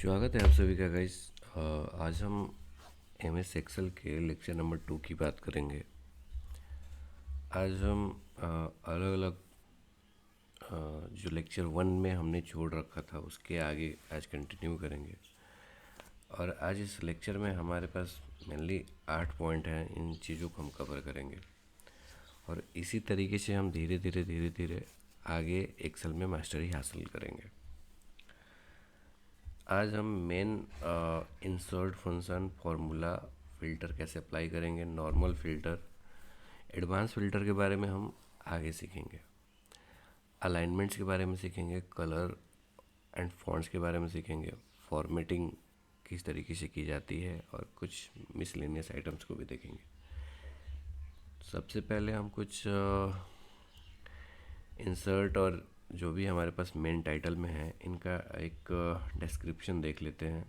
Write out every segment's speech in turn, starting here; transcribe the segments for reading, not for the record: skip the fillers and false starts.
स्वागत है आप सभी का गाइस। आज हम एम एस एक्सेल के लेक्चर नंबर 2 की बात करेंगे। आज हम अलग अलग जो लेक्चर 1 में हमने छोड़ रखा था उसके आगे आज कंटिन्यू करेंगे। और आज इस लेक्चर में हमारे पास मेनली 8 पॉइंट हैं, इन चीज़ों को हम कवर करेंगे और इसी तरीके से हम धीरे धीरे आगे एक्सेल में मास्टरी हासिल करेंगे। आज हम main insert function, formula, filter कैसे अप्लाई करेंगे, नॉर्मल फ़िल्टर, एडवांस फ़िल्टर के बारे में हम आगे सीखेंगे। अलाइनमेंट्स के बारे में सीखेंगे, कलर एंड फॉन्ट्स के बारे में सीखेंगे, फॉर्मेटिंग किस तरीके से की जाती है और कुछ मिसलेनियस आइटम्स को भी देखेंगे। सबसे पहले हम कुछ इंसर्ट और जो भी हमारे पास मेन टाइटल में है इनका एक डिस्क्रिप्शन देख लेते हैं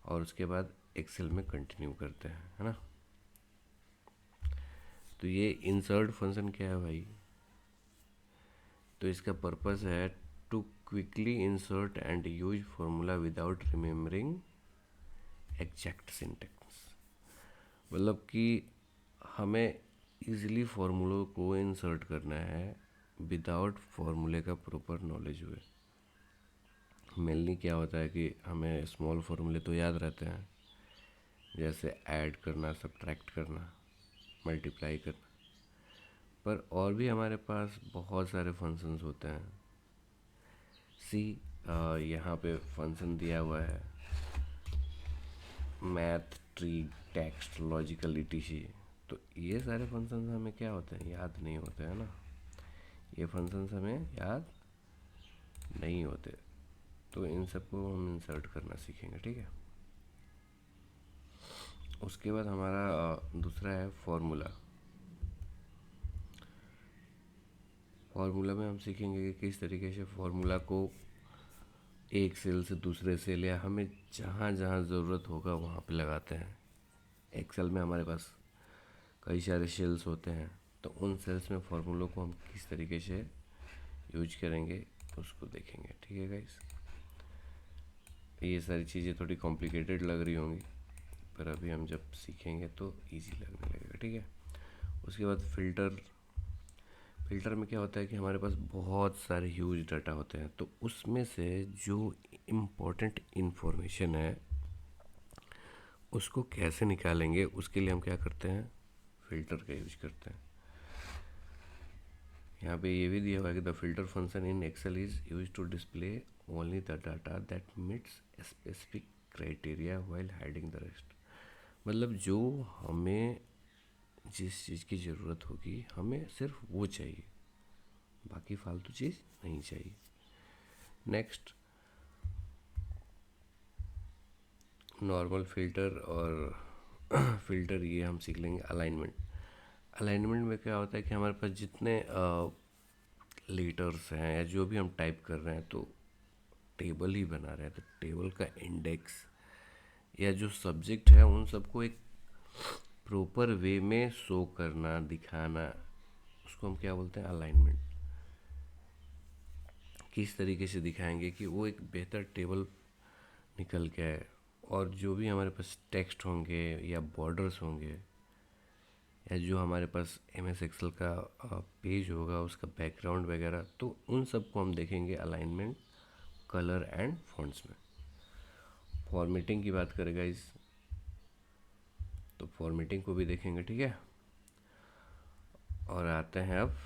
और उसके बाद एक्सेल में कंटिन्यू करते हैं, है ना। तो ये इंसर्ट फंक्शन क्या है भाई? तो इसका पर्पस है to quickly insert and use formula without remembering exact syntax. मतलब कि हमें इजीली फार्मूलों को इंसर्ट करना है विदाउट फार्मूले का प्रॉपर नॉलेज हुए। मेनली क्या होता है कि हमें स्मॉल फार्मूले तो याद रहते हैं, जैसे ऐड करना, सब्ट्रैक्ट करना, मल्टीप्लाई करना, पर और भी हमारे पास बहुत सारे फंक्शंस होते हैं। यहाँ पे फंक्शन दिया हुआ है math, tree, text, logical, etc. तो ये सारे फंक्शंस हमें क्या होते हैं, याद नहीं होते हैं ना। ये फंक्शंस हमें याद नहीं होते, तो इन सबको हम इंसर्ट करना सीखेंगे, ठीक है। उसके बाद हमारा दूसरा है फॉर्मूला। फार्मूला में हम सीखेंगे कि किस तरीके से फार्मूला को एक सेल से दूसरे सेल या हमें जहाँ जहाँ ज़रूरत होगा वहाँ पे लगाते हैं। एक्सेल में हमारे पास कई सारे सेल्स होते हैं, तो उन सेल्स में फार्मूलों को हम किस तरीके से यूज करेंगे उसको देखेंगे, ठीक है गाइस। ये सारी चीज़ें थोड़ी कॉम्प्लिकेटेड लग रही होंगी, पर अभी हम जब सीखेंगे तो इजी लगने लगेगा, ठीक है। उसके बाद फ़िल्टर में क्या होता है कि हमारे पास बहुत सारे ह्यूज डाटा होते हैं, तो उसमें से जो इम्पोर्टेंट इन्फॉर्मेशन है उसको कैसे निकालेंगे, उसके लिए हम क्या करते हैं, फ़िल्टर का यूज करते हैं। यहाँ पे ये भी दिया हुआ है कि the filter function in Excel is use to display only the data that meets specific criteria while hiding the rest. मतलब जो हमें जिस चीज़ की ज़रूरत होगी हमें सिर्फ वो चाहिए, बाकी फालतू चीज़ नहीं चाहिए। नेक्स्ट, नॉर्मल फ़िल्टर और फ़िल्टर ये हम सीख लेंगे। अलाइनमेंट में क्या होता है कि हमारे पास जितने लेटर्स हैं या जो भी हम टाइप कर रहे हैं तो टेबल ही बना रहे हैं, तो टेबल का इंडेक्स या जो सब्जेक्ट है उन सबको एक प्रॉपर वे में शो करना, दिखाना, उसको हम क्या बोलते हैं, अलाइनमेंट। किस तरीके से दिखाएंगे कि वो एक बेहतर टेबल निकल के आए और जो भी हमारे पास टेक्स्ट होंगे या बॉर्डर्स होंगे या जो हमारे पास एम एस एक्सेल का पेज होगा उसका बैकग्राउंड वगैरह, तो उन सबको हम देखेंगे अलाइनमेंट, कलर एंड फॉन्ट्स में। फॉर्मेटिंग की बात करेगा इस, तो फॉर्मेटिंग को भी देखेंगे, ठीक है। और आते हैं अब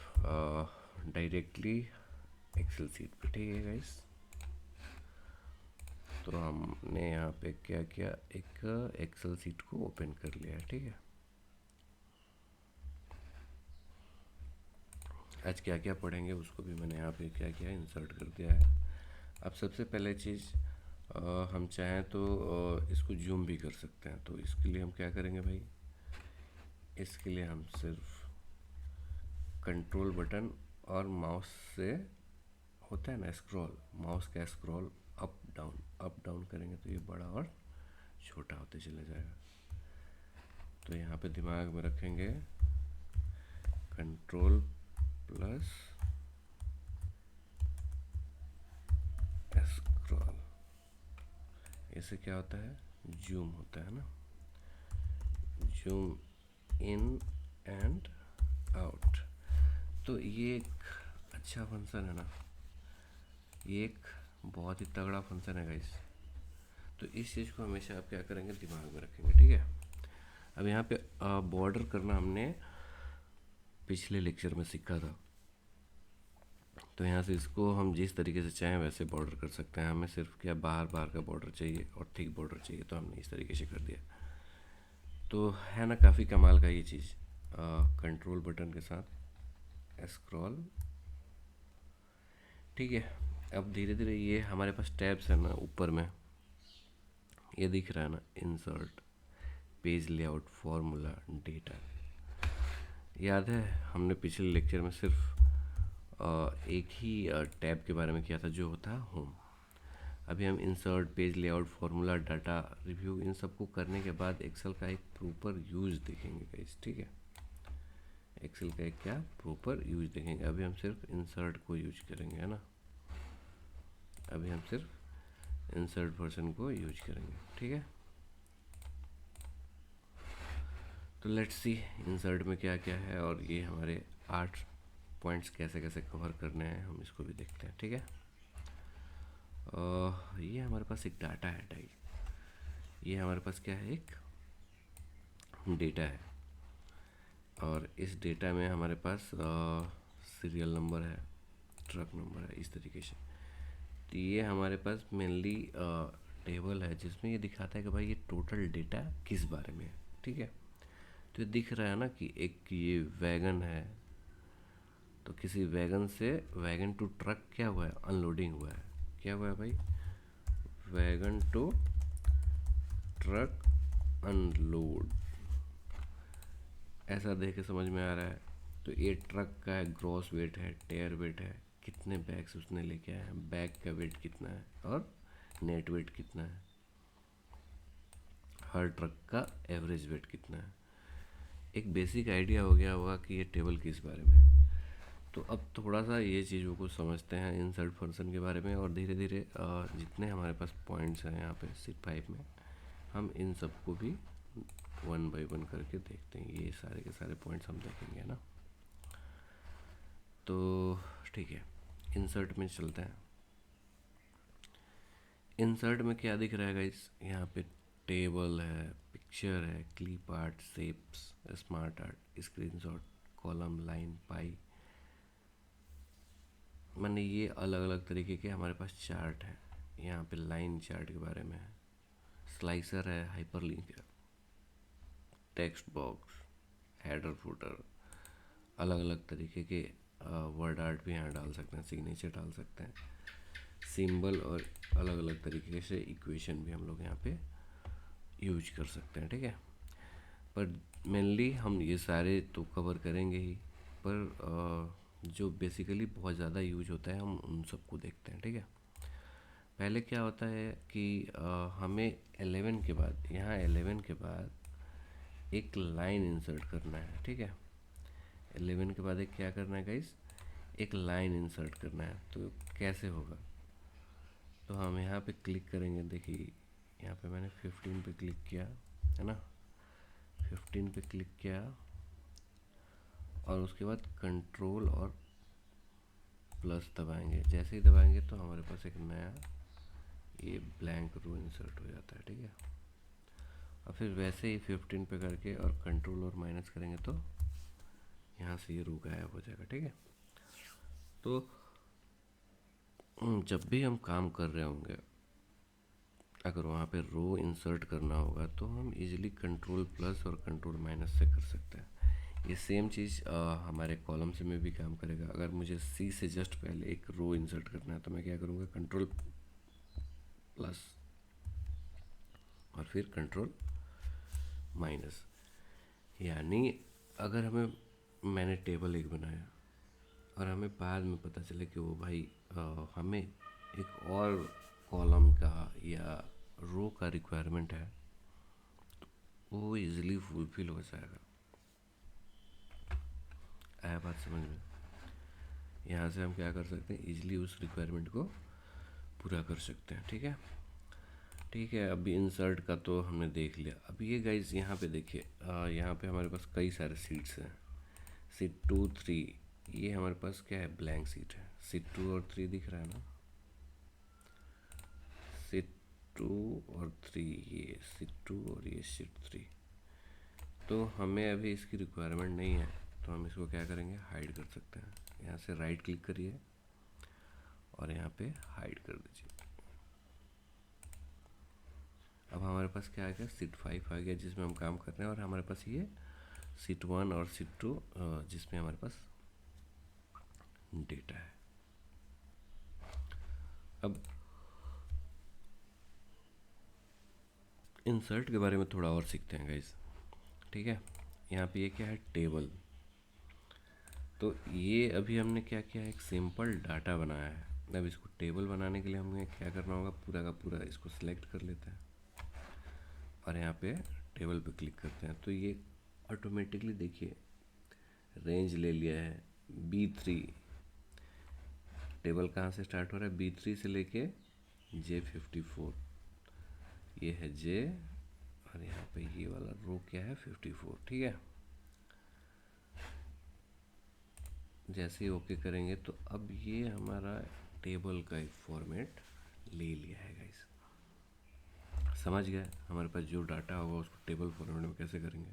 डायरेक्टली एक्सेल सीट पे, ठीक है गाइस। तो हमने यहाँ पे क्या किया, एक एक्सेल सीट को ओपन कर लिया है, ठीक है। आज क्या क्या पढ़ेंगे उसको भी मैंने यहाँ पे क्या किया, इंसर्ट कर दिया है। अब सबसे पहले चीज़, हम चाहें तो इसको जूम भी कर सकते हैं, तो इसके लिए हम क्या करेंगे भाई, इसके लिए हम सिर्फ कंट्रोल बटन और माउस से होता है ना स्क्रॉल, माउस का स्क्रॉल अप डाउन करेंगे तो ये बड़ा और छोटा होते चले जाएगा। तो यहाँ पे दिमाग में रखेंगे कंट्रोल प्लस स्क्रॉल, इससे क्या होता है, जूम होता है ना, जूम इन एंड आउट। तो ये एक अच्छा फंक्शन है ना, ये एक बहुत ही तगड़ा फंक्शन है गाइस। तो इस चीज़ को हमेशा आप क्या करेंगे, दिमाग में रखेंगे, ठीक है। अब यहाँ पे बॉर्डर करना हमने पिछले लेक्चर में सीखा था, तो यहाँ से इसको हम जिस तरीके से चाहें वैसे बॉर्डर कर सकते हैं। हमें सिर्फ क्या बाहर बाहर का बॉर्डर चाहिए और थिक बॉर्डर चाहिए, तो हमने इस तरीके से कर दिया। तो है ना काफ़ी कमाल का ये चीज़। कंट्रोल बटन के साथ स्क्रॉल, ठीक है। अब धीरे धीरे ये हमारे पास टैब्स है ना ऊपर में, ये दिख रहा है ना, insert, page layout, formula, data. याद है हमने पिछले लेक्चर में सिर्फ एक ही टैब के बारे में किया था, जो होता है होम। अभी हम insert, page layout, formula, data review, इन सबको करने के बाद एक्सेल का एक प्रॉपर यूज़ देखेंगे गाइस, ठीक है। एक्सेल का एक क्या प्रॉपर यूज़ देखेंगे। अभी हम सिर्फ इंसर्ट को यूज करेंगे, है ना। अभी हम सिर्फ इंसर्ट वर्जन को यूज करेंगे, ठीक है। तो लेट्स सी इंसर्ट में क्या क्या है, और ये हमारे 8 पॉइंट्स कैसे कैसे कवर करने हैं, हम इसको भी देखते हैं, ठीक है। ये हमारे पास एक डाटा है टाइप, ये हमारे पास क्या है, एक डेटा है, और इस डेटा में हमारे पास सीरियल नंबर है, ट्रक नंबर है, इस तरीके से। तो ये हमारे पास मेनली टेबल है जिसमें ये दिखाता है कि भाई ये टोटल डेटा किस बारे में है, ठीक है। तो ये दिख रहा है ना कि एक ये वैगन है, तो किसी वैगन से वैगन टू ट्रक क्या हुआ है, अनलोडिंग हुआ है। क्या हुआ है भाई, वैगन टू ट्रक अनलोड, ऐसा देख के समझ में आ रहा है। तो ये ट्रक का है, ग्रॉस वेट है, टेयर वेट है, कितने बैग्स उसने लेके आए हैं, बैग का वेट कितना है, और नेट वेट कितना है, हर ट्रक का एवरेज वेट कितना है। एक बेसिक आइडिया हो गया होगा कि ये टेबल किस बारे में है। तो अब थोड़ा सा ये चीज़ों को समझते हैं इंसर्ट फंक्शन के बारे में, और धीरे धीरे जितने हमारे पास पॉइंट्स हैं यहाँ पे सीट 5 में, हम इन सबको भी 1 बाय 1 करके देखते हैं। ये सारे के सारे पॉइंट्स हम देखेंगे, है ना। तो ठीक है, इंसर्ट में चलते हैं। इंसर्ट में क्या दिख रहा है गाइस, यहाँ पे टेबल है, पिक्चर है, clip art, shapes, smart art, screenshot, column, line, pie, माने ये अलग अलग तरीके के हमारे पास चार्ट है। यहाँ पे लाइन चार्ट के बारे में है, स्लाइसर है, हाइपरलिंक है, टेक्स्ट बॉक्स, हेडर फुटर, अलग अलग तरीके के वर्ड आर्ट भी यहाँ डाल सकते हैं, सिग्नेचर डाल सकते हैं, सिंबल, और अलग अलग तरीके से इक्वेशन भी हम लोग यहाँ पे यूज कर सकते हैं, ठीक है। पर मेनली हम ये सारे तो कवर करेंगे ही, पर जो बेसिकली बहुत ज़्यादा यूज होता है हम उन सबको देखते हैं, ठीक है। पहले क्या होता है कि हमें 11 के बाद, यहाँ 11 के बाद एक लाइन इंसर्ट करना है, ठीक है। 11 के बाद एक क्या करना है गाइस, एक लाइन इंसर्ट करना है। तो कैसे होगा, तो हम यहाँ पे क्लिक करेंगे। देखिए यहाँ पे मैंने 15 पे क्लिक किया, है ना, 15 पे क्लिक किया, और उसके बाद कंट्रोल और प्लस दबाएंगे। जैसे ही दबाएंगे तो हमारे पास एक नया ये ब्लैंक रो इंसर्ट हो जाता है, ठीक है। और फिर वैसे ही 15 पे करके और कंट्रोल और माइनस करेंगे तो यहाँ से ये रो गायब हो जाएगा, ठीक है। तो जब भी हम काम कर रहे होंगे, अगर वहाँ पे रो इंसर्ट करना होगा तो हम इजीली कंट्रोल प्लस और कंट्रोल माइनस से कर सकते हैं। ये सेम चीज़ हमारे कॉलम से में भी काम करेगा। अगर मुझे सी से जस्ट पहले एक रो इंसर्ट करना है तो मैं क्या करूँगा, कंट्रोल प्लस और फिर कंट्रोल माइनस। यानी अगर मैंने टेबल एक बनाया और हमें बाद में पता चले कि वो भाई हमें एक और कॉलम का या रो का रिक्वायरमेंट है, तो वो इजीली फुलफिल हो जाएगा। आया बात समझ में। यहाँ से हम क्या कर सकते हैं, इजीली उस रिक्वायरमेंट को पूरा कर सकते हैं, ठीक है। ठीक है, अभी इंसर्ट का तो हमने देख लिया। अब ये गाइज यहाँ पे देखिए, यहाँ पे हमारे पास कई सारे सीट्स हैं। सीट 2 3, ये हमारे पास क्या है, ब्लैंक सीट है। सीट 2 और 3 दिख रहा है ना, सीट 2 और 3, ये सीट 2 और ये सीट 3। तो हमें अभी इसकी रिक्वायरमेंट नहीं है, तो हम इसको क्या करेंगे, हाइड कर सकते हैं। यहाँ से राइट क्लिक करिए और यहाँ पे हाइड कर दीजिए। अब हमारे पास क्या आ गया, सीट 5 आ गया जिसमें हम काम कर रहे हैं, और हमारे पास ये सीट 1 और सीट 2 जिसमें हमारे पास डेटा है। अब इंसर्ट के बारे में थोड़ा और सीखते हैं गाइस। ठीक है, यहाँ पे ये क्या है, टेबल। तो ये अभी हमने क्या किया है, एक सिंपल डाटा बनाया है। अब इसको टेबल बनाने के लिए हमें क्या करना होगा, पूरा का पूरा इसको सिलेक्ट कर लेते हैं और यहाँ पे टेबल पे क्लिक करते हैं। तो ये ऑटोमेटिकली देखिए रेंज ले लिया है B3। टेबल कहाँ से स्टार्ट हो रहा है, B3 से लेके J54। ये है J, और यहाँ पे ये वाला रो क्या है, 54। ठीक है, जैसे ही ओके करेंगे तो अब ये हमारा टेबल का एक फॉर्मेट ले लिया है गाइस। समझ गए, हमारे पास जो डाटा होगा उसको टेबल फॉर्मेट में कैसे करेंगे।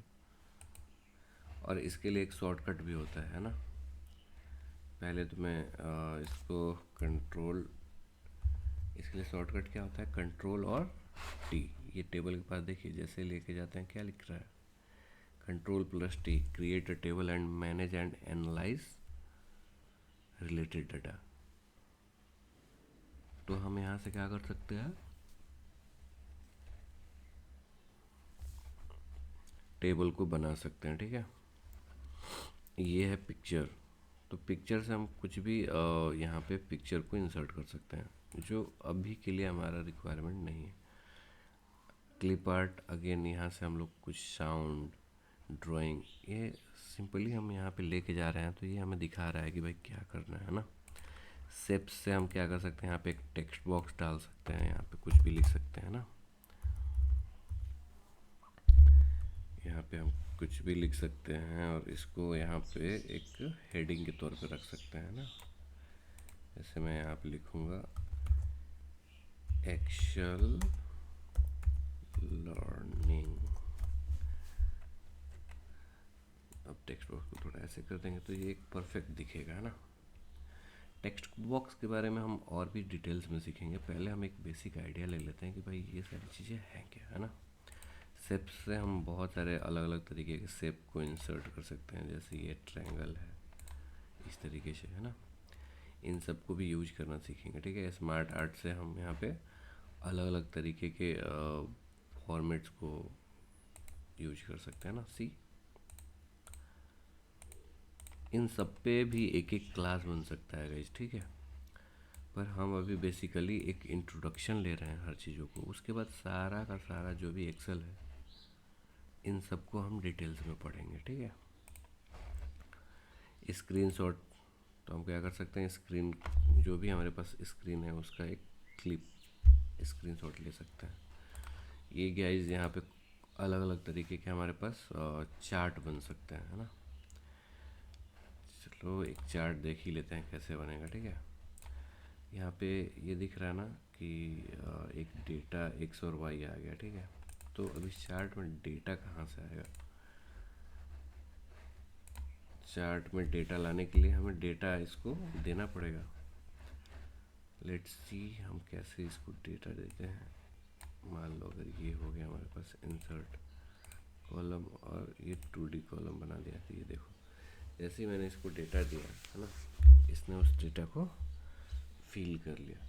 और इसके लिए एक शॉर्टकट भी होता है ना। पहले तो मैं इसको कंट्रोल, इसके लिए शॉर्टकट क्या होता है, कंट्रोल और T। ये टेबल के पास देखिए जैसे लेके जाते हैं क्या लिख रहा है, control T, create a table and manage and analyse related data. तो हम यहाँ से क्या कर सकते हैं, टेबल को बना सकते हैं। ठीक है, ये है पिक्चर। तो पिक्चर से हम कुछ भी यहाँ पे पिक्चर को इंसर्ट कर सकते हैं, जो अभी के लिए हमारा रिक्वायरमेंट नहीं है। क्लिप आर्ट, अगेन यहाँ से हम लोग कुछ साउंड, ड्राइंग, ये सिंपली हम यहाँ पे लेके जा रहे हैं, तो ये हमें दिखा रहा है कि भाई क्या करना है ना। शेप्स से हम क्या कर सकते हैं, यहाँ पे एक टेक्स्ट बॉक्स डाल सकते हैं, यहाँ पे कुछ भी लिख सकते हैं ना। यहाँ पे हम कुछ भी लिख सकते हैं और इसको यहाँ पे एक हेडिंग के तौर पे रख सकते हैं ना। जैसे मैं यहाँ पे लिखूँगा एक्सेल लर्निंग। अब टेक्स्ट बॉक्स को थोड़ा ऐसे कर देंगे तो ये एक परफेक्ट दिखेगा ना। टेक्स्ट बॉक्स के बारे में हम और भी डिटेल्स में सीखेंगे, पहले हम एक बेसिक आइडिया ले लेते हैं कि भाई ये सारी चीज़ें हैं क्या, है ना। शेप से हम बहुत सारे अलग अलग तरीके के शेप को इंसर्ट कर सकते हैं, जैसे ये ट्रायंगल है, इस तरीके से, है ना। इन सब को भी यूज करना सीखेंगे। ठीक है, स्मार्ट आर्ट से हम यहाँ पे अलग अलग तरीके के फॉर्मेट्स को यूज कर सकते हैं ना। सी, इन सब पे भी एक एक क्लास बन सकता है गाइस। ठीक है, पर हम अभी बेसिकली एक इंट्रोडक्शन ले रहे हैं हर चीज़ों को, उसके बाद सारा का सारा जो भी एक्सेल है इन सबको हम डिटेल्स में पढ़ेंगे। ठीक है, स्क्रीनशॉट, तो हम क्या कर सकते हैं, स्क्रीन जो भी हमारे पास स्क्रीन है उसका एक क्लिप स्क्रीनशॉट ले सकते हैं। ये गाइस यहाँ पे अलग अलग तरीके के हमारे पास चार्ट बन सकते हैं, है ना। चलो एक चार्ट देख ही लेते हैं कैसे बनेगा। ठीक है, यहाँ पे ये दिख रहा है ना कि एक डेटा एक्स और वाई आ गया। ठीक है, तो अभी चार्ट में डेटा कहाँ से आएगा, चार्ट में डेटा लाने के लिए हमें डेटा इसको देना पड़ेगा। लेट्स सी हम कैसे इसको डेटा देते हैं। मान लो अगर ये हो गया हमारे पास इंसर्ट कॉलम और ये 2D कॉलम बना दिया, तो ये देखो जैसे ही मैंने इसको डेटा दिया है ना, इसने उस डेटा को फिल कर लिया।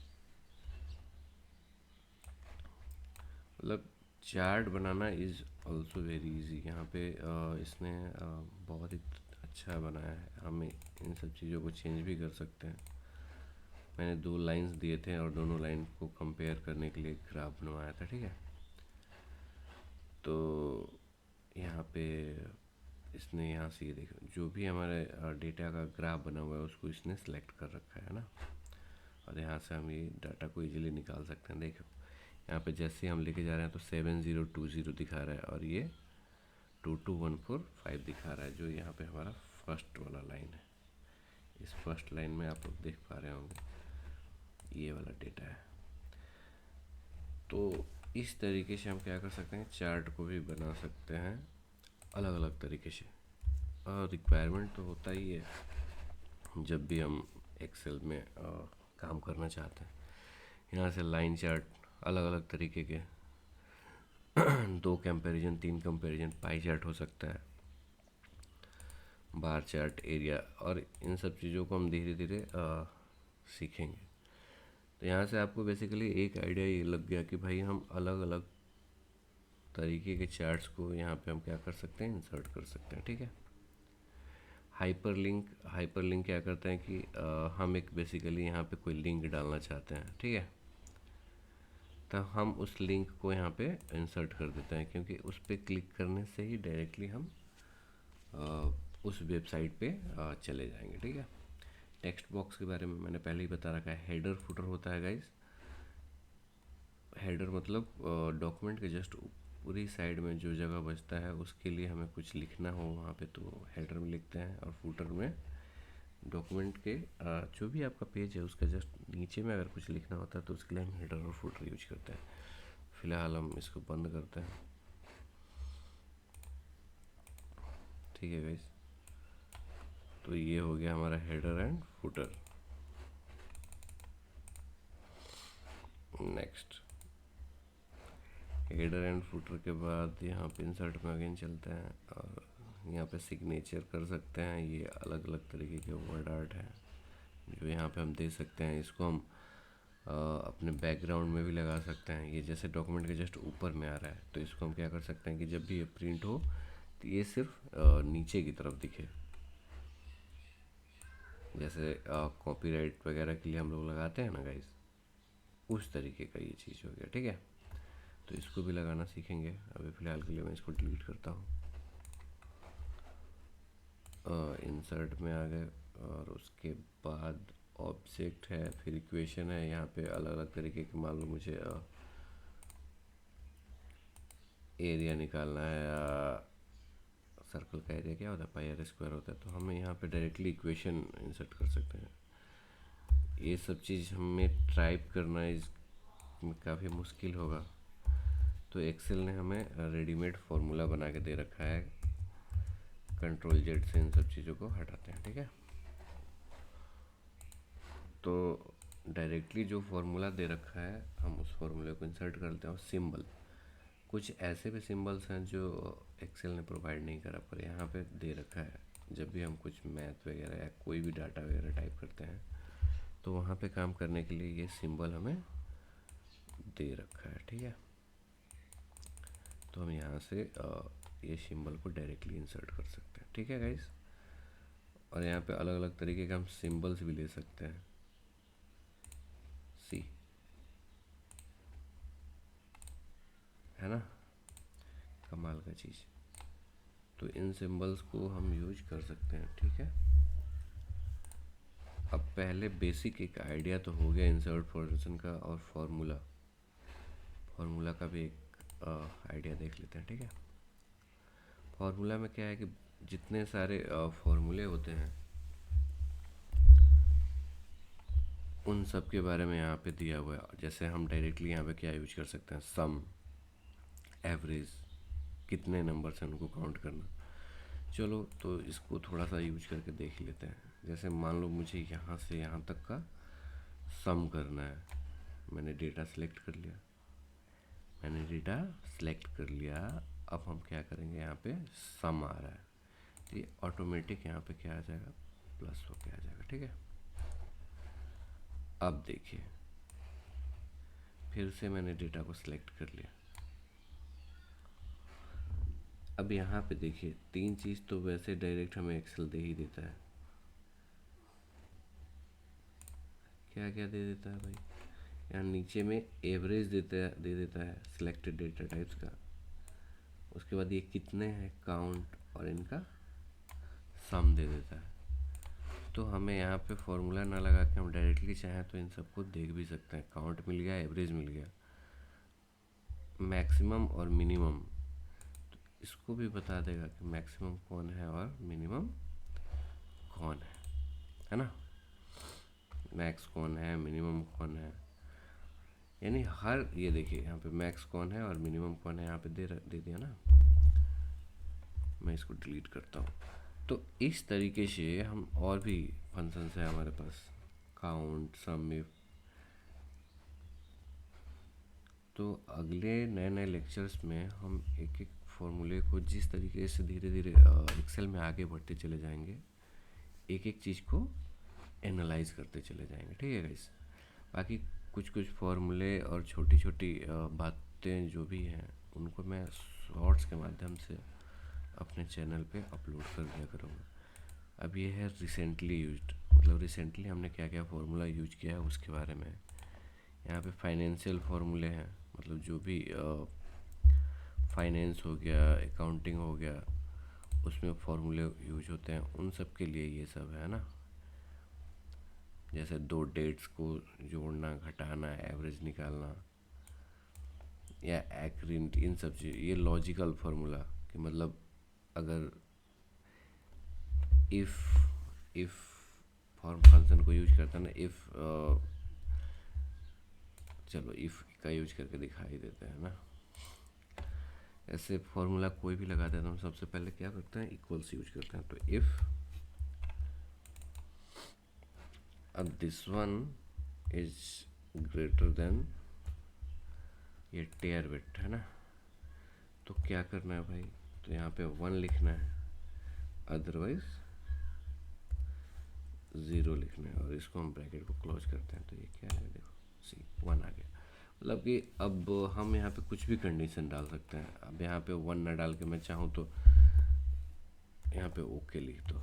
मतलब chart banana is also very easy. यहाँ पे इसने बहुत ही अच्छा बनाया है, हमें इन सब चीज़ों को चेंज भी कर सकते हैं। मैंने 2 लाइंस दिए थे और दोनों लाइन को कंपेयर करने के लिए ग्राफ बनवाया था। ठीक है, तो यहाँ पे इसने यहाँ से ये देखो जो भी हमारे डेटा का ग्राफ बना हुआ है उसको इसने सेलेक्ट कर रखा है ना, और यहाँ से हम ये डाटा को इजीली निकाल सकते हैं। देखो यहाँ पे जैसे हम लेके जा रहे हैं तो 7020 दिखा रहा है और ये 22145 दिखा रहा है, जो यहाँ पे हमारा फर्स्ट वाला लाइन है। इस फर्स्ट लाइन में आप लोग देख पा रहे होंगे ये वाला डेटा है। तो इस तरीके से हम क्या कर सकते हैं, चार्ट को भी बना सकते हैं अलग अलग तरीके से। और रिक्वायरमेंट तो होता ही है जब भी हम एक्सेल में काम करना चाहते हैं। यहाँ से लाइन चार्ट अलग अलग तरीके के 2 कंपैरिजन, 3 कंपैरिजन, पाई चार्ट हो सकता है, बार चार्ट, एरिया, और इन सब चीज़ों को हम धीरे धीरे सीखेंगे। तो यहाँ से आपको बेसिकली एक आइडिया ये लग गया कि भाई हम अलग अलग तरीके के चार्ट्स को यहाँ पे हम क्या कर सकते हैं, इंसर्ट कर सकते हैं। ठीक है। हाइपरलिंक क्या करते हैं कि हम एक बेसिकली यहाँ पे कोई लिंक डालना चाहते हैं, ठीक है, तो हम उस लिंक को यहाँ पे इंसर्ट कर देते हैं, क्योंकि उस पर क्लिक करने से ही डायरेक्टली हम उस वेबसाइट पे चले जाएंगे। ठीक है। टेक्स्ट बॉक्स के बारे में मैंने पहले ही बता रखा है। हेडर फुटर होता है गाइस। हेडर मतलब डॉक्यूमेंट के जस्ट पूरी साइड में जो जगह बचता है उसके लिए हमें कुछ लिखना हो वहाँ पे तो हेडर में लिखते हैं, और फुटर में डॉक्यूमेंट के जो भी आपका पेज है उसका जस्ट नीचे में अगर कुछ लिखना होता है तो उसके लिए हम हेडर और फुटर यूज करते हैं। फिलहाल हम इसको बंद करते हैं। ठीक है गाइस, तो ये हो गया हमारा header and footer. Next, header and footer के बाद यहाँ पे इंसर्ट में अगेन चलते हैं और यहाँ पे सिग्नेचर कर सकते हैं। ये अलग अलग तरीके के वर्ड आर्ट हैं जो यहाँ पे हम दे सकते हैं। इसको हम अपने बैकग्राउंड में भी लगा सकते हैं। ये जैसे डॉक्यूमेंट के जस्ट ऊपर में आ रहा है तो इसको हम क्या कर सकते हैं कि जब भी ये प्रिंट हो तो ये सिर्फ नीचे की तरफ दिखे। जैसे कॉपीराइट वगैरह के लिए हम लोग लगाते हैं ना गाइस, उस तरीके का ये चीज़ हो गया। ठीक है, तो इसको भी लगाना सीखेंगे। अभी फ़िलहाल के लिए मैं इसको डिलीट करता हूँ। इंसर्ट में आ गए और उसके बाद ऑब्जेक्ट है, फिर इक्वेशन है। यहाँ पे अलग अलग तरीके के, मान लो मुझे एरिया निकालना है या सर्कल का एरिया क्या होता है, पाई आर स्क्वायर होता है, तो हमें यहाँ पे डायरेक्टली इक्वेशन इंसर्ट कर सकते हैं। ये सब चीज़ हमें टाइप करना इसमें काफ़ी मुश्किल होगा, तो एक्सेल ने हमें रेडीमेड फार्मूला बना के दे रखा है। कंट्रोल जेड से इन सब चीज़ों को हटाते हैं। ठीक है, तो डायरेक्टली जो फार्मूला दे रखा है हम उस फार्मूले को इंसर्ट करते हैं। और सिंबल, कुछ ऐसे भी सिंबल्स हैं जो एक्सेल ने प्रोवाइड नहीं करा पर यहाँ पे दे रखा है। जब भी हम कुछ मैथ वगैरह या कोई भी डाटा वगैरह टाइप करते हैं तो वहाँ पे काम करने के लिए ये सिंबल हमें दे रखा है। ठीक है, तो हम यहाँ से ये सिंबल को डायरेक्टली इंसर्ट कर सकते हैं। ठीक है गाइस, और यहाँ पे अलग अलग तरीके के हम सिंबल्स भी ले सकते हैं। सी है ना, कमाल का चीज़। तो इन सिंबल्स को हम यूज कर सकते हैं। ठीक है, अब पहले बेसिक एक आइडिया तो हो गया इंसर्ट फंक्शन का, और फार्मूला का भी एक आइडिया देख लेते हैं। ठीक है, फार्मूला में क्या है कि जितने सारे फार्मूले होते हैं उन सब के बारे में यहाँ पे दिया हुआ है। जैसे हम डायरेक्टली यहाँ पे क्या यूज कर सकते हैं, सम, एवरेज, कितने नंबर्स हैं उनको काउंट करना। चलो तो इसको थोड़ा सा यूज करके देख लेते हैं। जैसे मान लो मुझे यहाँ से यहाँ तक का सम करना है। मैंने डेटा सेलेक्ट कर लिया। अब हम क्या करेंगे, यहाँ पे सम आ रहा है तो ये ऑटोमेटिक यहाँ पे क्या आ जाएगा, प्लस होके आ जाएगा। ठीक है, अब देखिए फिर से मैंने डेटा को सिलेक्ट कर लिया। अब यहाँ पे देखिए 3 चीज़ तो वैसे डायरेक्ट हमें एक्सेल दे ही देता है। क्या क्या दे देता है भाई, यहाँ नीचे में एवरेज दे देता है सिलेक्टेड डेटा टाइप्स का। उसके बाद ये कितने हैं, काउंट, और इनका सम दे देता है। तो हमें यहाँ पे फॉर्मूला ना लगा के हम डायरेक्टली चाहें तो इन सबको देख भी सकते हैं। काउंट मिल गया, एवरेज मिल गया, मैक्सिमम और मिनिमम, तो इसको भी बता देगा कि मैक्सिमम कौन है और मिनिमम कौन है ना। मैक्स कौन है, मिनिमम कौन है, यानी हर, ये देखिए यहाँ पे मैक्स कौन है और मिनिमम कौन है यहाँ पे दे दिया ना। मैं इसको डिलीट करता हूँ। तो इस तरीके से हम, और भी फंक्शंस है हमारे पास, काउंट, सम, इफ। तो अगले नए नए लेक्चर्स में हम एक एक फॉर्मूले को जिस तरीके से धीरे धीरे एक्सेल में आगे बढ़ते चले जाएंगे, एक एक चीज़ को एनालाइज करते चले जाएंगे, ठीक है गाइस। बाकी कुछ कुछ फॉर्मूले और छोटी छोटी बातें जो भी हैं उनको मैं शॉर्ट्स के माध्यम से अपने चैनल पे अपलोड कर दिया करूँगा। अब ये है रिसेंटली यूज्ड, मतलब रिसेंटली हमने क्या क्या फार्मूला यूज किया है उसके बारे में। यहाँ पे फाइनेंशियल फार्मूले हैं, मतलब जो भी फाइनेंस हो गया, अकाउंटिंग हो गया, उसमें फार्मूले यूज होते हैं, उन सब के लिए ये सब है ना। जैसे दो डेट्स को जोड़ना, घटाना, एवरेज निकालना या एक्रीट, इन सब चीज़, ये लॉजिकल फार्मूला कि मतलब अगर इफ़ फॉर्म फंक्शन को यूज करता है ना, इफ़, चलो इफ़ का यूज करके दिखाई देते हैं ना। ऐसे फॉर्मूला कोई भी लगाते हैं तो हम सबसे पहले क्या करते हैं, इक्वल्स यूज करते हैं। तो इफ़, अब this one is greater than ये टेयर विड्थ है ना, तो क्या करना है भाई, तो यहाँ पे 1 लिखना है, अदरवाइज 0 लिखना है, और इसको हम ब्रैकेट को क्लोज करते हैं। तो ये क्या है, देखो सी 1 आ गया। मतलब कि अब हम यहाँ पे कुछ भी कंडीशन डाल सकते हैं। अब यहाँ पे 1 ना डाल के मैं चाहूँ तो यहाँ पे ओके लिख दो।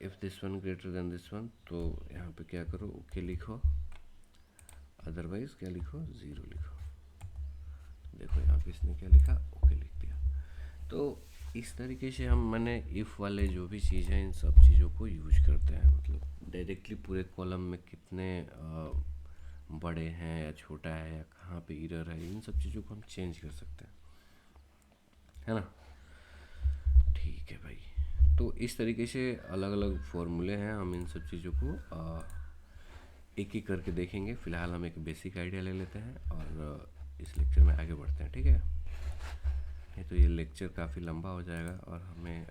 If this one greater than this one, तो यहाँ पे क्या करो, ओके लिखो, अदरवाइज क्या लिखो, 0 लिखो। देखो यहाँ पे इसने क्या लिखा, ओके लिख दिया। तो इस तरीके से हम, मैंने इफ़ वाले जो भी चीज़ हैं इन सब चीज़ों को यूज करते हैं। मतलब डायरेक्टली पूरे कॉलम में कितने बड़े हैं या छोटा है या कहाँ पे एरर है, इन सब चीज़ों को हम चेंज कर सकते हैं, है ना। ठीक है भाई, तो इस तरीके से अलग अलग फॉर्मूले हैं, हम इन सब चीज़ों को एक एक करके देखेंगे। फ़िलहाल हम एक बेसिक आइडिया ले लेते हैं और इस लेक्चर में आगे बढ़ते हैं, ठीक है। नहीं तो ये लेक्चर काफ़ी लंबा हो जाएगा और हमें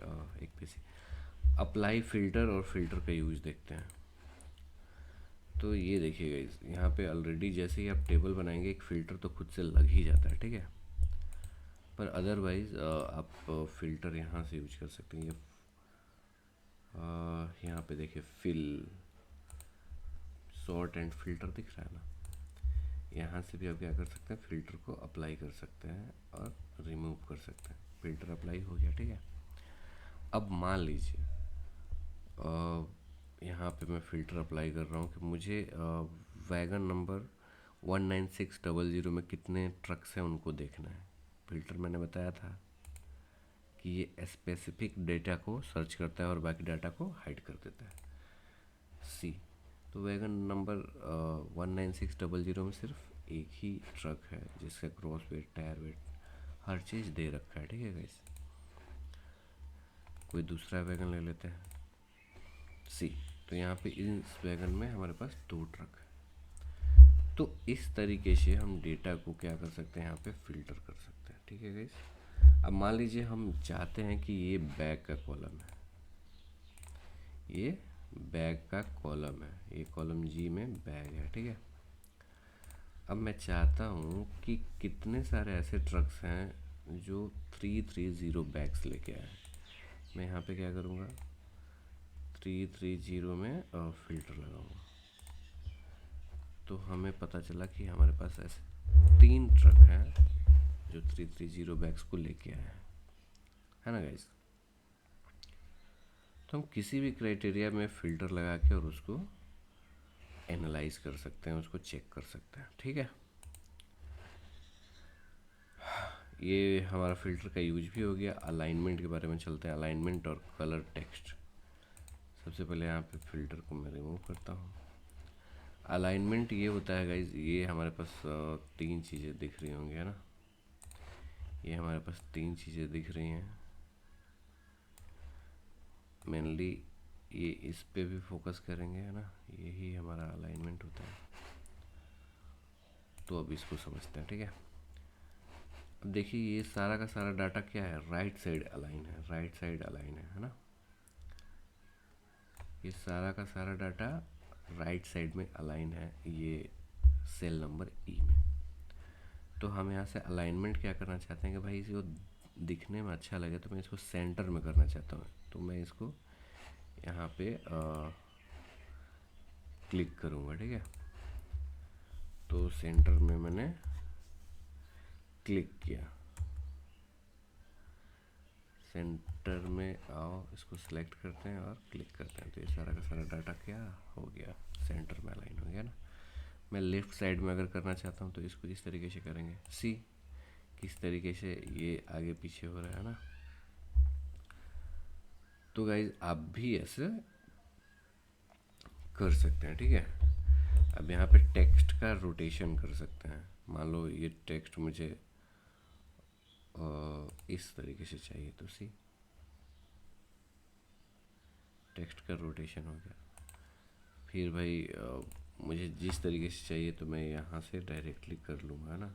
एक बेसिक अप्लाई फ़िल्टर और फ़िल्टर का यूज़ देखते हैं। तो ये देखिएगा, यहाँ पे ऑलरेडी जैसे ही आप टेबल बनाएंगे एक फ़िल्टर तो खुद से लग ही जाता है, ठीक है। पर अदरवाइज़ आप फ़िल्टर यहाँ से यूज कर सकते हैं। ये यहाँ पे देखिए फिल, सॉर्ट एंड फिल्टर दिख रहा है ना, यहाँ से भी आप क्या कर सकते हैं, फ़िल्टर को अप्लाई कर सकते हैं और रिमूव कर सकते हैं। फ़िल्टर अप्लाई हो गया, ठीक है। अब मान लीजिए यहाँ पे मैं फ़िल्टर अप्लाई कर रहा हूँ कि मुझे वैगन नंबर 19600 में कितने ट्रक्स हैं उनको देखना है। फ़िल्टर मैंने बताया था कि ये स्पेसिफिक डेटा को सर्च करता है और बाकी डाटा को हाइड कर देता है। सी, तो वैगन नंबर 19600 में सिर्फ एक ही ट्रक है जिसका क्रॉस वेट, टायर वेट, हर चीज़ दे रखा है, ठीक है गाइस। कोई दूसरा वैगन ले लेते हैं, सी, तो यहाँ पे इस वैगन में हमारे पास 2 ट्रक है। तो इस तरीके से हम डेटा को क्या कर सकते हैं, यहाँ पे फिल्टर कर सकते हैं, ठीक है गाइस। अब मान लीजिए हम चाहते हैं कि ये बैग का कॉलम है, ये बैग का कॉलम है, ये कॉलम जी में बैग है, ठीक है। अब मैं चाहता हूँ कि कितने सारे ऐसे ट्रक्स हैं जो 330 बैग्स लेके आए। मैं यहाँ पे क्या करूँगा, 330 में फ़िल्टर लगाऊंगा। तो हमें पता चला कि हमारे पास ऐसे 3 ट्रक हैं जो 330 बैग्स को लेके आए हैं, है ना गाइस। तो हम किसी भी क्राइटेरिया में फ़िल्टर लगा के और उसको एनालाइज कर सकते हैं, उसको चेक कर सकते हैं, ठीक है। ये हमारा फ़िल्टर का यूज भी हो गया। अलाइनमेंट के बारे में चलते हैं, अलाइनमेंट और कलर टेक्स्ट। सबसे पहले यहाँ पे फ़िल्टर को मैं रिमूव करता हूँ। अलाइनमेंट ये होता है गाइज, ये हमारे पास तीन चीज़ें दिख रही होंगी, है ना। ये हमारे पास तीन चीज़ें दिख रही हैं मेनली, ये इस पे भी फोकस करेंगे, है ना। यही हमारा अलाइनमेंट होता है। तो अब इसको समझते हैं, ठीक है। अब देखिए ये सारा का सारा डाटा क्या है, राइट साइड अलाइन है, राइट साइड अलाइन है ना। ये सारा का सारा डाटा राइट साइड में अलाइन है, ये सेल नंबर ई में। तो हम यहाँ से अलाइनमेंट क्या करना चाहते हैं कि भाई इसको दिखने में अच्छा लगे, तो मैं इसको सेंटर में करना चाहता हूँ। तो मैं इसको यहाँ पे क्लिक करूँगा, ठीक है। तो सेंटर में मैंने क्लिक किया, सेंटर में आओ, इसको सिलेक्ट करते हैं और क्लिक करते हैं। तो ये सारा का सारा डाटा क्या हो गया, सेंटर में अलाइन हो गया ना। मैं लेफ़्ट साइड में अगर करना चाहता हूँ तो इसको इस तरीके से करेंगे, सी किस तरीके से ये आगे पीछे हो रहा है ना। तो गाइज आप भी ऐसे कर सकते हैं, ठीक है। अब यहाँ पे टेक्स्ट का रोटेशन कर सकते हैं। मान लो ये टेक्स्ट मुझे इस तरीके से चाहिए, तो सी टेक्स्ट का रोटेशन हो गया। फिर भाई मुझे जिस तरीके से चाहिए तो मैं यहाँ से डायरेक्टली कर लूँगा ना।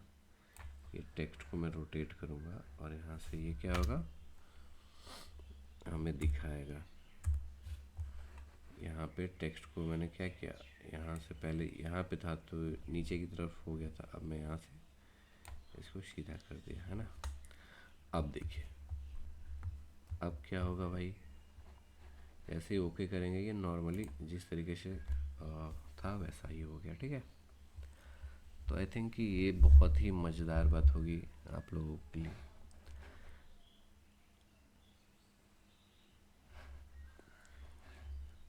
ये टेक्स्ट को मैं रोटेट करूँगा और यहाँ से ये क्या होगा, हमें दिखाएगा। यहाँ पे टेक्स्ट को मैंने क्या किया, यहाँ से पहले यहाँ पे था तो नीचे की तरफ हो गया था, अब मैं यहाँ से इसको सीधा कर दिया, है ना। अब देखिए अब क्या होगा भाई, ऐसे ही ओके करेंगे, ये नॉर्मली जिस तरीके से था वैसा ही हो गया, ठीक है। तो आई थिंक कि ये बहुत ही मज़ेदार बात होगी आप लोगों के लिए।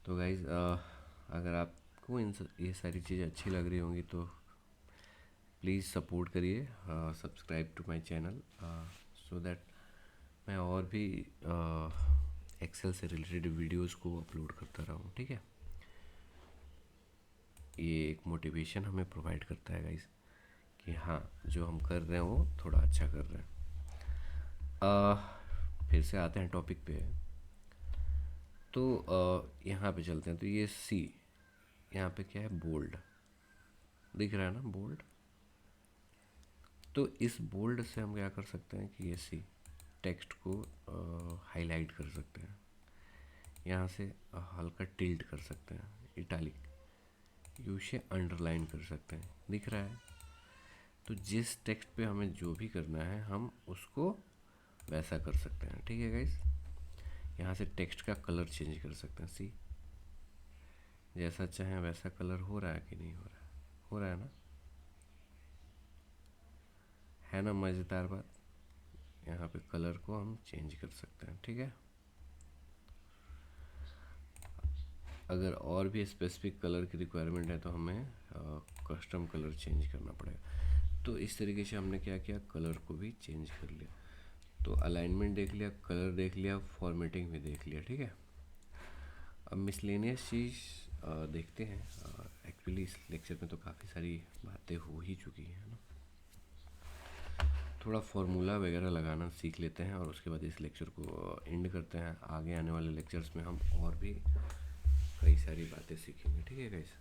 तो गाइज अगर आपको ये सारी चीज़ें अच्छी लग रही होंगी तो प्लीज़ सपोर्ट करिए, subscribe to my channel, so that मैं और भी एक्सेल से रिलेटेड वीडियोस को अपलोड करता रहूँ, ठीक है। ये एक मोटिवेशन हमें प्रोवाइड करता है गाइस कि हाँ जो हम कर रहे हैं वो थोड़ा अच्छा कर रहे हैं। फिर से आते हैं टॉपिक पे। तो यहाँ पे चलते हैं। तो ये सी यहाँ पे क्या है, बोल्ड दिख रहा है ना, बोल्ड। तो इस बोल्ड से हम क्या कर सकते हैं कि ये सी टेक्स्ट को हाईलाइट कर सकते हैं, यहाँ से हल्का टिल्ट कर सकते हैं, इटालिक यू से अंडरलाइन कर सकते हैं, दिख रहा है। तो जिस टेक्स्ट पे हमें जो भी करना है हम उसको वैसा कर सकते हैं, ठीक है गाइस। यहाँ से टेक्स्ट का कलर चेंज कर सकते हैं, सी जैसा चाहें वैसा कलर हो रहा है कि नहीं हो रहा है, हो रहा है ना मज़ेदार बात। यहाँ पे कलर को हम चेंज कर सकते हैं, ठीक है। अगर और भी स्पेसिफिक कलर की रिक्वायरमेंट है तो हमें कस्टम कलर चेंज करना पड़ेगा। तो इस तरीके से हमने क्या किया, कलर को भी चेंज कर लिया। तो अलाइनमेंट देख लिया, कलर देख लिया, फॉर्मेटिंग भी देख लिया, ठीक है। अब मिसलेनियस चीज़ देखते हैं। एक्चुअली इस लेक्चर में तो काफ़ी सारी बातें हो ही चुकी हैं ना। थोड़ा फार्मूला वगैरह लगाना सीख लेते हैं और उसके बाद इस लेक्चर को एंड करते हैं। आगे आने वाले लेक्चर्स में हम और भी कई सारी बातें सीखेंगे, ठीक है गाइस।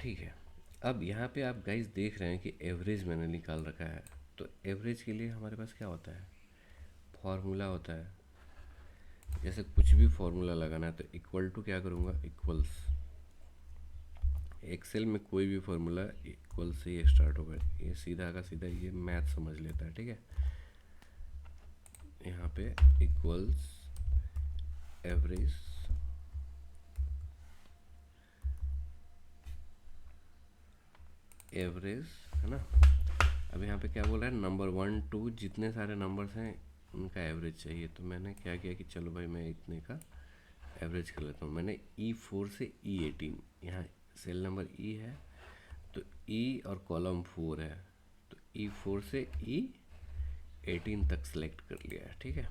ठीक है, अब यहाँ पे आप गाइस देख रहे हैं कि एवरेज मैंने निकाल रखा है। तो एवरेज के लिए हमारे पास क्या होता है, फार्मूला होता है। जैसे कुछ भी फार्मूला लगाना है तो इक्वल टू क्या करूँगा, इक्वल्स। एक्सेल में कोई भी फार्मूला इक्वल से ही स्टार्ट होगा, ये सीधा का सीधा ये मैथ समझ लेता है, ठीक है। यहाँ पे इक्वल्स एवरेज एवरेज, है ना। अब यहाँ पे क्या बोल रहा है, नंबर 1 2 जितने सारे नंबर्स हैं उनका एवरेज चाहिए। तो मैंने क्या किया कि चलो भाई मैं इतने का एवरेज कर लेता हूँ। मैंने E4 से E18, यहाँ सेल नंबर E है तो E और कॉलम 4 है, तो E4 से E18 तक सेलेक्ट कर लिया है, ठीक है।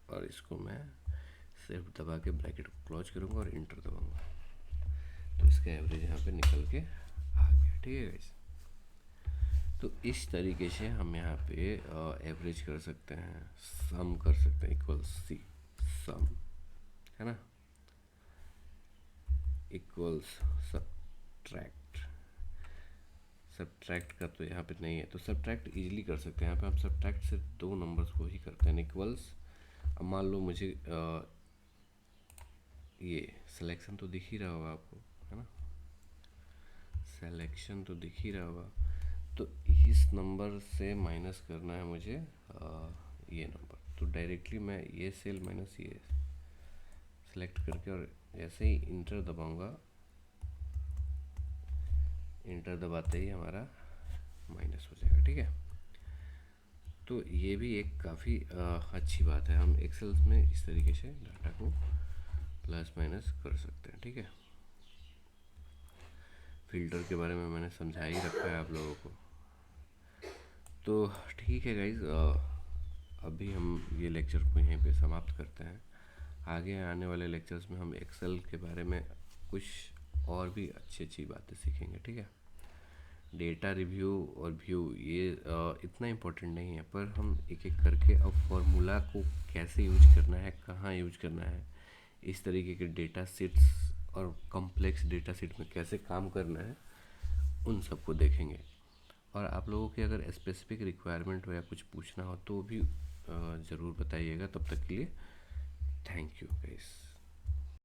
और इसको मैं सिर्फ दबा के ब्रैकेट को क्लोज करूँगा और इंटर दबाऊँगा। तो इसका एवरेज यहाँ पे निकल के आ गया। ठीक है गाइस, तो इस तरीके से हम यहाँ पे एवरेज कर सकते हैं, सम कर सकते हैं, इक्वल सी सम, है ना, इक्वल्स सब्ट्रैक्ट। सब्ट्रैक्ट का तो यहाँ पे नहीं है, तो सब्ट्रैक्ट इजीली कर सकते हैं। यहाँ पे हम सब्ट्रैक्ट से दो नंबर्स को ही करते हैं, इक्वल्स। अब मान लो मुझे ये सिलेक्शन तो दिख ही रहा होगा आपको, है ना, सिलेक्शन तो दिख ही रहा होगा। तो इस नंबर से माइनस करना है मुझे ये नंबर, तो डायरेक्टली मैं ये सेल माइनस ये सेलेक्ट करके और जैसे ही इंटर दबाऊंगा, इंटर दबाते ही हमारा माइनस हो जाएगा। ठीक है, तो ये भी एक काफ़ी अच्छी बात है। हम एक्सेल में इस तरीके से डाटा को प्लस माइनस कर सकते हैं। ठीक है, फिल्टर के बारे में मैंने समझा ही रखा है आप लोगों को। तो ठीक है गाइज, अभी हम ये लेक्चर को यहीं पे समाप्त करते हैं। आगे आने वाले लेक्चर्स में हम एक्सेल के बारे में कुछ और भी अच्छी अच्छी बातें सीखेंगे। ठीक है, डेटा रिव्यू और व्यू ये इतना इम्पोर्टेंट नहीं है, पर हम एक एक करके अब फॉर्मूला को कैसे यूज करना है, कहाँ यूज करना है, इस तरीके के डेटा सेट्स और कॉम्प्लेक्स डेटा सेट में कैसे काम करना है, उन सबको देखेंगे। और आप लोगों की अगर स्पेसिफिक रिक्वायरमेंट हो या कुछ पूछना हो तो भी ज़रूर बताइएगा। तब तक के लिए थैंक यू गाइस।